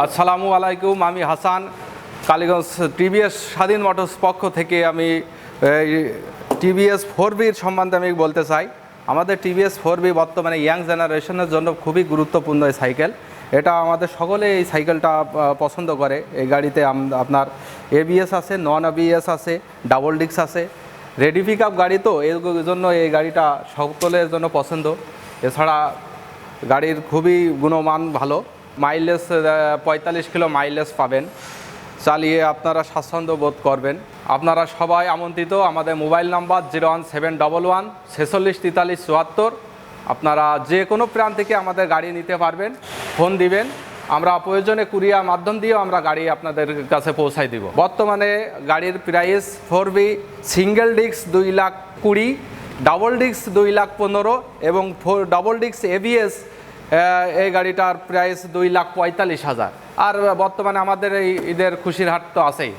আসসালামু আলাইকুম, আমি হাসান কালীগঞ্জ টিভিএস স্বাধীন মোটরস পক্ষ থেকে আমি টিভিএস 4বির সম্বন্ধে আমি বলতে চাই। আমাদের টিভিএস 4বি বর্তমানে ইয়াং জেনারেশনের জন্য খুবই গুরুত্বপূর্ণ এই সাইকেল। এটা আমাদের সকলে এই সাইকেলটা পছন্দ করে। এই গাড়িতে আপনার এবিএস আছে, নন এবিএস আছে, ডাবল ডিস্ক আছে, রেডি পিক আপ গাড়ি, তো এর জন্য এই গাড়িটা সকলের জন্য পছন্দ। এছাড়া গাড়ির খুবই গুণমান ভালো, মাইলেজ 45 কিলো মাইলেজ পাবেন, চালিয়ে আপনারা স্বাচ্ছন্দ্য বোধ করবেন। আপনারা সবাই আমন্ত্রিত। আমাদের মোবাইল নাম্বার 01711 46 43 74। আপনারা যে কোনো প্রান্ত থেকে আমাদের গাড়ি নিতে পারবেন, ফোন দিবেন, আমরা প্রয়োজনে কুরিয়ার মাধ্যম দিয়েও আমরা গাড়ি আপনাদের কাছে পৌঁছাই দিব। বর্তমানে গাড়ির প্রাইস 4বি সিঙ্গেল ডিস্ক 2,20,000, ডাবল ডিস্ক 2,15,000 এবং ডাবল ডিস্ক এবিএস এই গাড়িটার প্রাইস 2,45,000। আর বর্তমানে আমাদের এই ঈদের খুশির হাট তো আছেই।